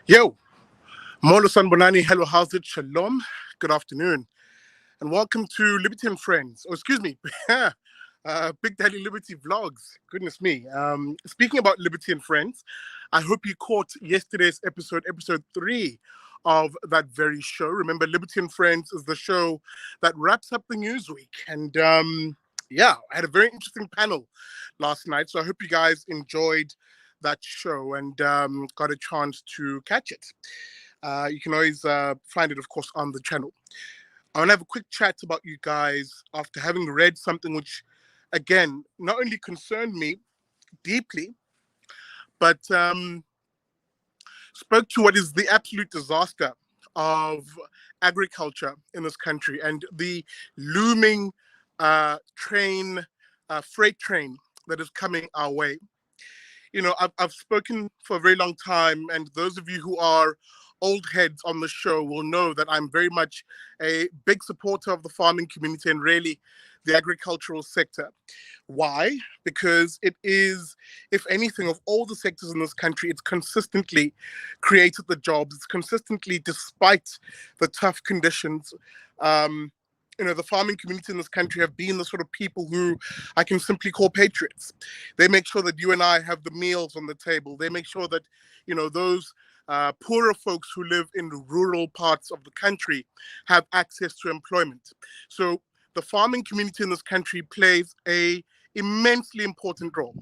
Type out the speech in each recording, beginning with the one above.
Yo, Molo Sanbonani, hello, how's it? Shalom, good afternoon, and welcome to Liberty and Friends. Oh, excuse me, Big Daddy Liberty Vlogs. Goodness me. Speaking about Liberty and Friends, I hope you caught yesterday's episode 3 of that very show. Remember, Liberty and Friends is the show that wraps up the news week. And yeah, I had a very interesting panel last night, so I hope you guys enjoyed that show and got a chance to catch it. You can always find it, of course, on the channel. I want to have a quick chat about you guys after having read something which, again, not only concerned me deeply, but spoke to what is the absolute disaster of agriculture in this country and the looming freight train that is coming our way. You know, I've spoken for a very long time, and those of you who are old heads on the show will know that I'm very much a big supporter of the farming community and really the agricultural sector. Why? Because it is, if anything, of all the sectors in this country, it's consistently created the jobs. It's consistently, despite the tough conditions, the farming community in this country have been the sort of people who I can simply call patriots. They make sure that you and I have the meals on the table. They make sure that, those poorer folks who live in the rural parts of the country have access to employment. So the farming community in this country plays a immensely important role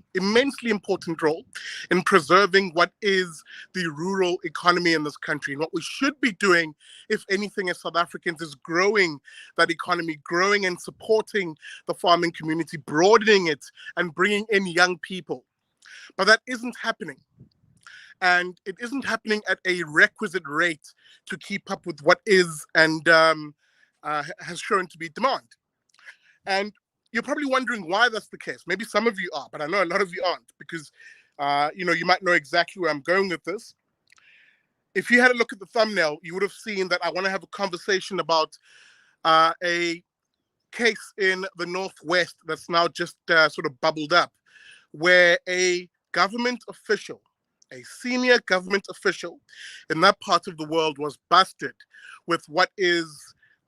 in preserving what is the rural economy in this country. And what we should be doing, if anything, as South Africans, is growing that economy, growing and supporting the farming community, broadening it and bringing in young people. But that isn't happening. And it isn't happening at a requisite rate to keep up with what is and has shown to be demand. And you're probably wondering why that's the case. Maybe some of you are, but I know a lot of you aren't, because you might know exactly where I'm going with this. If you had a look at the thumbnail, you would have seen that I want to have a conversation about a case in the Northwest that's now just sort of bubbled up, where a government official, a senior government official in that part of the world, was busted with what is,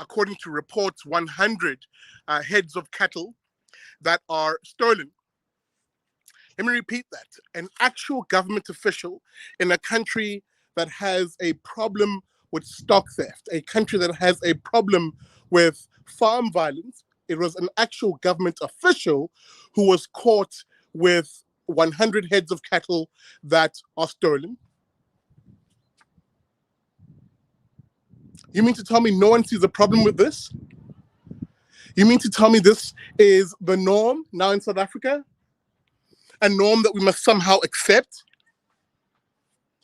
according to reports, 100 heads of cattle that are stolen. Let me repeat that. An actual government official in a country that has a problem with stock theft, a country that has a problem with farm violence. It was an actual government official who was caught with 100 heads of cattle that are stolen. You mean to tell me no one sees a problem with this? You mean to tell me this is the norm now in South Africa? A norm that we must somehow accept?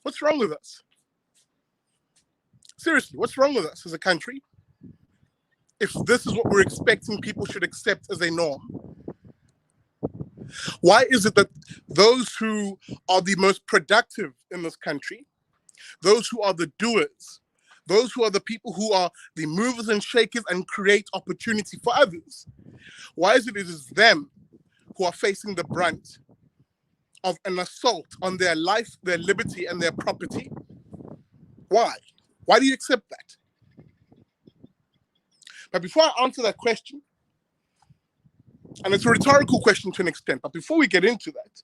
What's wrong with us? Seriously, what's wrong with us as a country? If this is what we're expecting people should accept as a norm. Why is it that those who are the most productive in this country, those who are the doers, those who are the people who are the movers and shakers and create opportunity for others, why is it them who are facing the brunt of an assault on their life, their liberty, and their property? Why? Why do you accept that? But before I answer that question, and it's a rhetorical question to an extent, but before we get into that,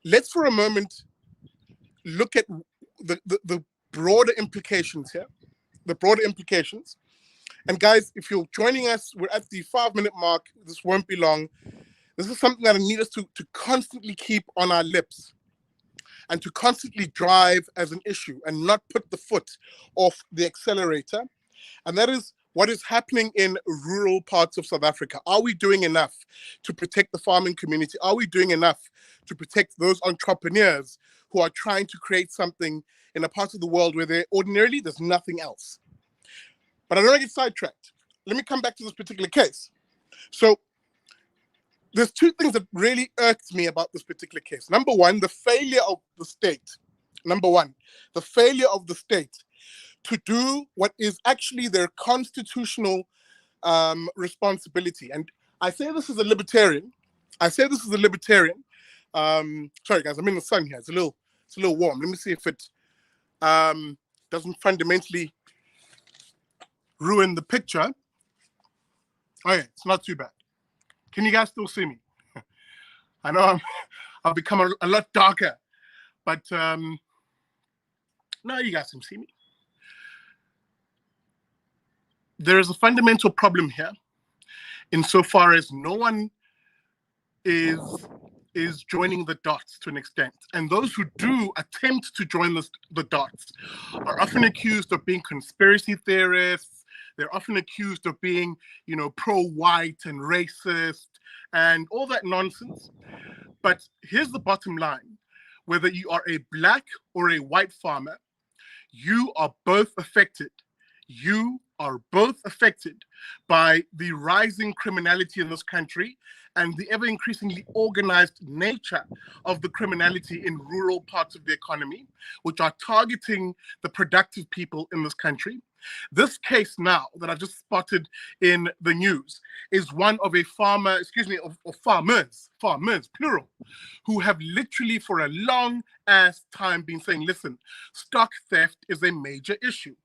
let's for a moment look at the broader implications here, the broader implications. And guys, if you're joining us, we're at the 5-minute mark. This won't be long. This is something that I need us to constantly keep on our lips and to constantly drive as an issue and not put the foot off the accelerator. And that is what is happening in rural parts of South Africa. Are we doing enough to protect the farming community? Are we doing enough to protect those entrepreneurs who are trying to create something in a part of the world where ordinarily there's nothing else? But I don't want to get sidetracked. Let me come back to this particular case. So there's two things that really irked me about this particular case. Number one, the failure of the state. The failure of the state to do what is actually their constitutional responsibility. And I say this as a libertarian. Sorry, guys, I'm in the sun here. It's a little warm. Let me see if it doesn't fundamentally ruin the picture. Okay, it's not too bad. Can you guys still see me? I know I've become a lot darker, but no, you guys can see me. There is a fundamental problem here, insofar as no one is joining the dots to an extent, and those who do attempt to join the dots are often accused of being conspiracy theorists. They're often accused of being, pro-white and racist and all that nonsense. But here's the bottom line: whether you are a black or a white farmer, you are both affected. You are both affected by the rising criminality in this country and the ever increasingly organized nature of the criminality in rural parts of the economy, which are targeting the productive people in this country. This case now that I just spotted in the news is one of a farmer, of farmers, plural, who have literally for a long ass time been saying, listen, stock theft is a major issue.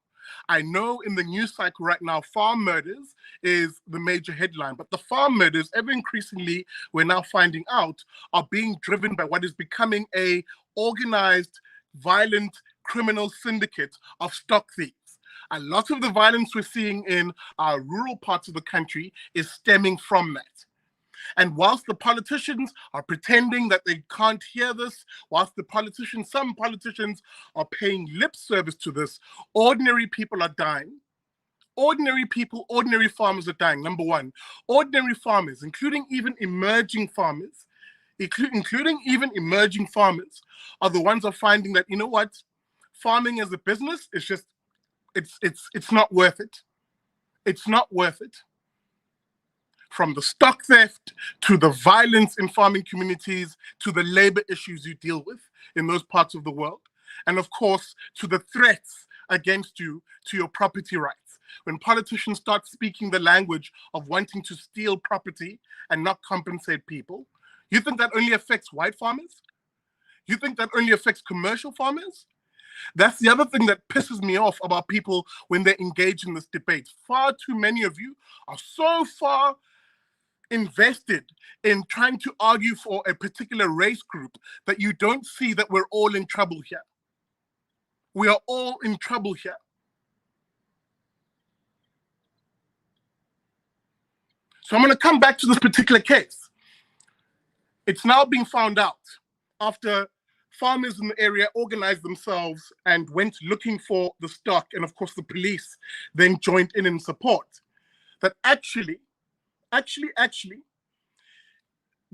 I know in the news cycle right now, farm murders is the major headline, but the farm murders, ever increasingly, we're now finding out, are being driven by what is becoming a organized, violent, criminal syndicate of stock thieves. A lot of the violence we're seeing in our rural parts of the country is stemming from that. And whilst the politicians are pretending that they can't hear this, whilst some politicians are paying lip service to this, ordinary people are dying. Ordinary people, ordinary farmers are dying, number one. Ordinary farmers, including even emerging farmers, are the ones who are finding that, farming as a business is just, it's not worth it. It's not worth it. From the stock theft to the violence in farming communities to the labor issues you deal with in those parts of the world, and of course to the threats against you to your property rights. When politicians start speaking the language of wanting to steal property and not compensate people, you think that only affects white farmers? You think that only affects commercial farmers? That's the other thing that pisses me off about people when they engage in this debate. Far too many of you are so far invested in trying to argue for a particular race group that you don't see that we're all in trouble here. We are all in trouble here. So I'm going to come back to this particular case. It's now being found out after farmers in the area organized themselves and went looking for the stock, and of course the police then joined in support, that actually,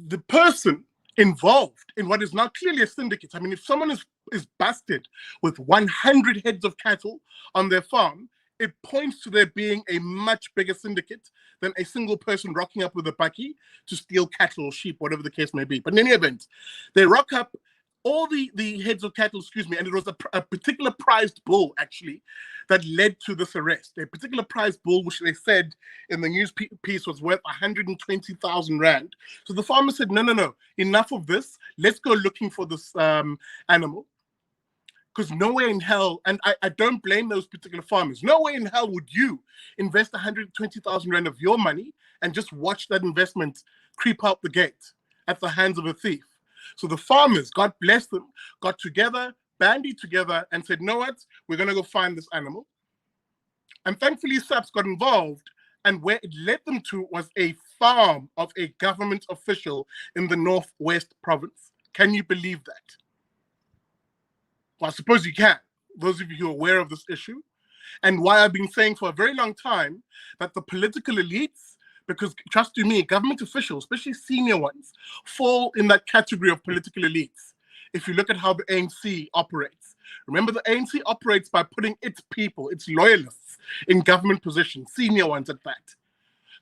the person involved in what is now clearly a syndicate. I mean, if someone is busted with 100 heads of cattle on their farm, it points to there being a much bigger syndicate than a single person rocking up with a bakkie to steal cattle or sheep, whatever the case may be. But in any event, they rock up all the heads of cattle, and it was a particular prized bull, actually, that led to this arrest. A particular prized bull, which they said in the news piece was worth 120,000 Rand. So the farmer said, no, enough of this. Let's go looking for this animal. Because nowhere in hell, and I don't blame those particular farmers, nowhere in hell would you invest 120,000 Rand of your money and just watch that investment creep out the gate at the hands of a thief. So the farmers, God bless them, got together, bandied together, and said, know what? We're going to go find this animal. And thankfully, SAPS got involved, and where it led them to was a farm of a government official in the Northwest province. Can you believe that? Well, I suppose you can, those of you who are aware of this issue, and why I've been saying for a very long time that the political elites, because trust you me, government officials, especially senior ones, fall in that category of political elites. If you look at how the ANC operates. Remember, the ANC operates by putting its people, its loyalists, in government positions, senior ones at that.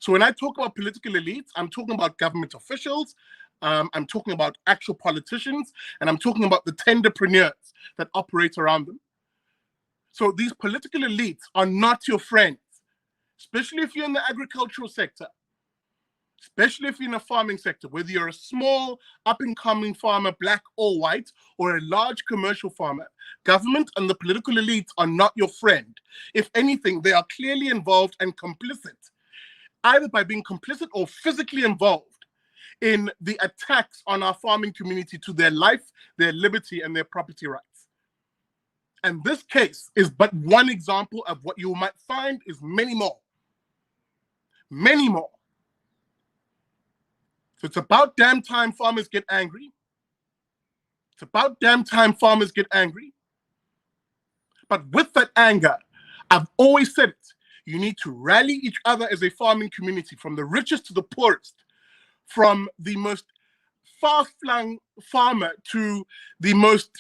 So when I talk about political elites, I'm talking about government officials, I'm talking about actual politicians, and I'm talking about the tenderpreneurs that operate around them. So these political elites are not your friends, especially if you're in the agricultural sector. especially if you're in a farming sector, whether you're a small up-and-coming farmer, black or white, or a large commercial farmer, government and the political elites are not your friend. If anything, they are clearly involved and complicit, either by being complicit or physically involved in the attacks on our farming community to their life, their liberty, and their property rights. And this case is but one example of what you might find is many more. Many more. So it's about damn time farmers get angry. It's about damn time farmers get angry. But with that anger, I've always said it, you need to rally each other as a farming community, from the richest to the poorest, from the most far-flung farmer to the most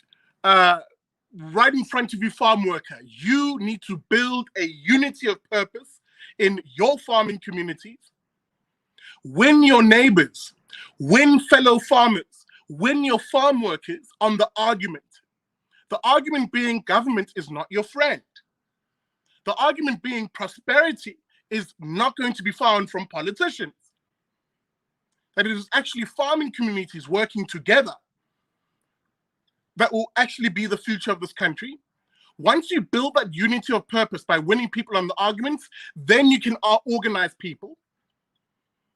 right in front of you farm worker. You need to build a unity of purpose in your farming communities. Win your neighbors, win fellow farmers, win your farm workers on the argument. The argument being government is not your friend. The argument being prosperity is not going to be found from politicians. That it is actually farming communities working together that will actually be the future of this country. Once you build that unity of purpose by winning people on the arguments, then you can organize people.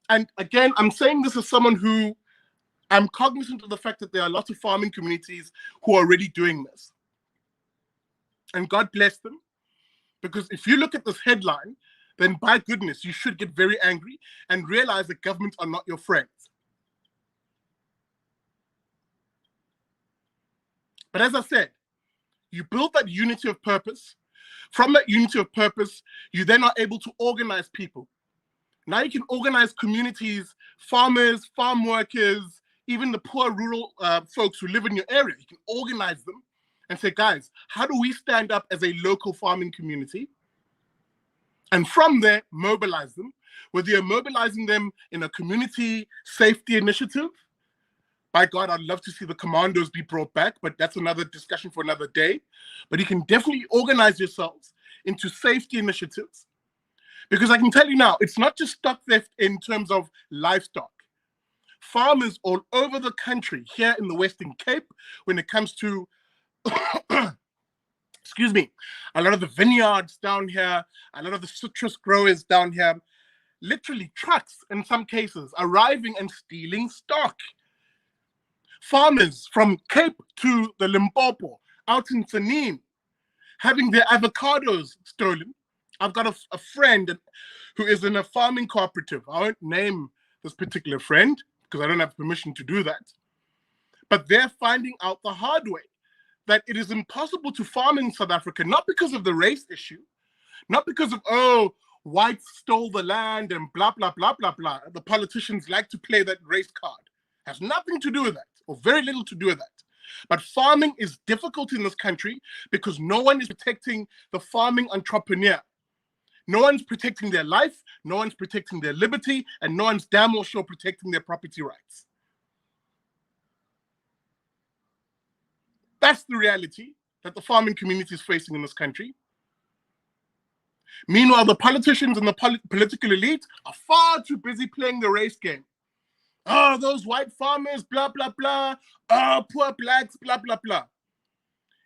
And again, I'm saying this as someone who I'm cognizant of the fact that there are lots of farming communities who are already doing this. And God bless them, because if you look at this headline, then by goodness, you should get very angry and realize that governments are not your friends. But as I said, you build that unity of purpose. From that unity of purpose, you then are able to organize people. Now you can organize communities, farmers, farm workers, even the poor rural folks who live in your area. You can organize them and say, guys, how do we stand up as a local farming community? And from there, mobilize them. Whether you're mobilizing them in a community safety initiative, by God, I'd love to see the commandos be brought back, but that's another discussion for another day. But you can definitely organize yourselves into safety initiatives. Because I can tell you now, it's not just stock theft in terms of livestock. Farmers all over the country, here in the Western Cape, when it comes to excuse me, a lot of the vineyards down here, a lot of the citrus growers down here, literally trucks in some cases arriving and stealing stock. Farmers from Cape to the Limpopo, out in Tsenin, having their avocados stolen. I've got a friend who is in a farming cooperative. I won't name this particular friend because I don't have permission to do that. But they're finding out the hard way that it is impossible to farm in South Africa, not because of the race issue, not because of, oh, whites stole the land and blah, blah, blah, blah, blah. The politicians like to play that race card. Has nothing to do with that, or very little to do with that. But farming is difficult in this country because no one is protecting the farming entrepreneur. No one's protecting their life, no one's protecting their liberty, and no one's damn well sure protecting their property rights. That's the reality that the farming community is facing in this country. Meanwhile, the politicians and the political elite are far too busy playing the race game. Oh, those white farmers, blah, blah, blah. Oh, poor blacks, blah, blah, blah.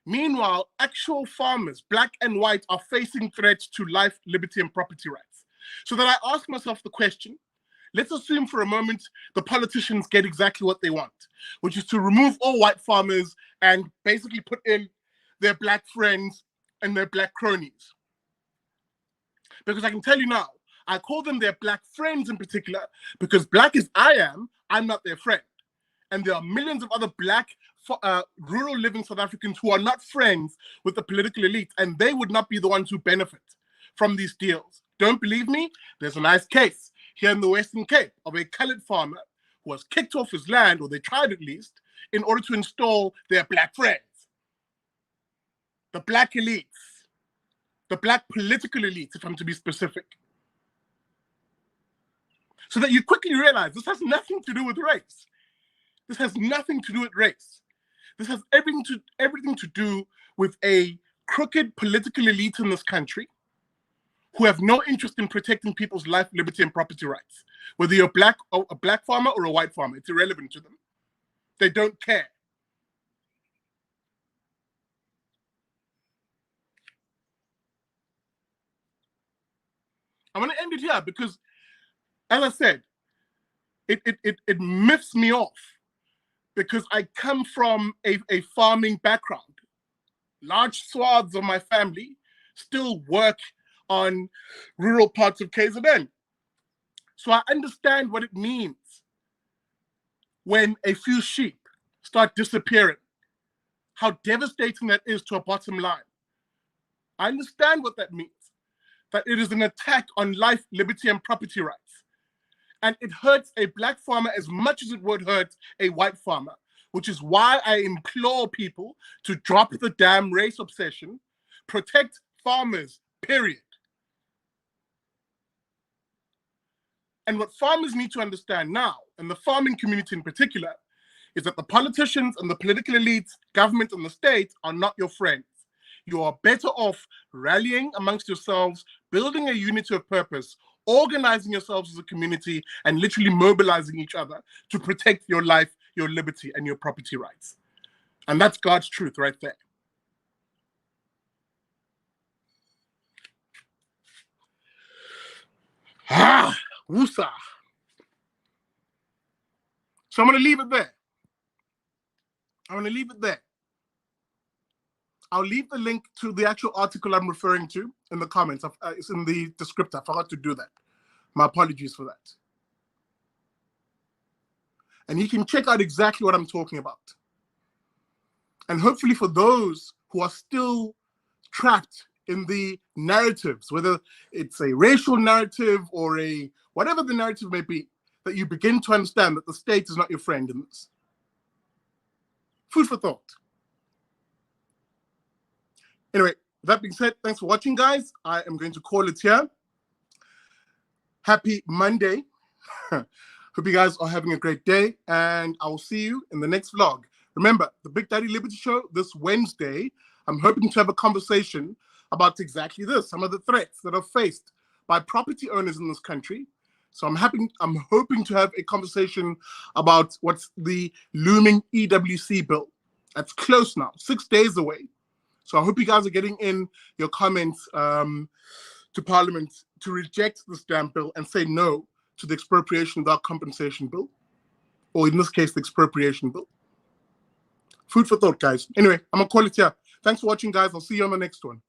Meanwhile, actual farmers, black and white, are facing threats to life, liberty, and property rights. So that I ask myself the question, let's assume for a moment the politicians get exactly what they want, which is to remove all white farmers and basically put in their black friends and their black cronies. Because I can tell you now, I call them their black friends in particular, because black as I am, I'm not their friend. And there are millions of other black rural living South Africans who are not friends with the political elite, and they would not be the ones who benefit from these deals. Don't believe me? There's a nice case here in the Western Cape of a colored farmer who was kicked off his land, or they tried at least, in order to install their black friends. The black elites, the black political elites, if I'm to be specific. So that you quickly realize this has nothing to do with race. This has nothing to do with race. This has everything to do with a crooked political elite in this country who have no interest in protecting people's life, liberty, and property rights. Whether you're a black farmer or a white farmer, it's irrelevant to them. They don't care. I'm going to end it here because, as I said, it miffs me off because I come from a farming background. Large swaths of my family still work on rural parts of KZN. So I understand what it means when a few sheep start disappearing, how devastating that is to a bottom line. I understand what that means, that it is an attack on life, liberty, and property rights. And it hurts a black farmer as much as it would hurt a white farmer, which is why I implore people to drop the damn race obsession, protect farmers, period. And what farmers need to understand now, and the farming community in particular, is that the politicians and the political elites, government and the state are not your friends. You are better off rallying amongst yourselves, building a unity of purpose, organizing yourselves as a community, and literally mobilizing each other to protect your life, your liberty, and your property rights. And that's God's truth right there. Wusa. So I'm going to leave it there. I'll leave the link to the actual article I'm referring to in the comments. It's in the descriptor. I forgot to do that. My apologies for that. And you can check out exactly what I'm talking about. And hopefully for those who are still trapped in the narratives, whether it's a racial narrative or a whatever the narrative may be, that you begin to understand that the state is not your friend in this. Food for thought. Anyway, that being said, thanks for watching, guys. I am going to call it here. Happy Monday. Hope you guys are having a great day, and I will see you in the next vlog. Remember, the Big Daddy Liberty Show this Wednesday, I'm hoping to have a conversation about exactly this, some of the threats that are faced by property owners in this country. So I'm hoping to have a conversation about what's the looming EWC bill. That's close now, 6 days away. So I hope you guys are getting in your comments to Parliament to reject this damn bill and say no to the expropriation without compensation bill, or in this case, the expropriation bill. Food for thought, guys. Anyway, I'm going to call it here. Thanks for watching, guys. I'll see you on the next one.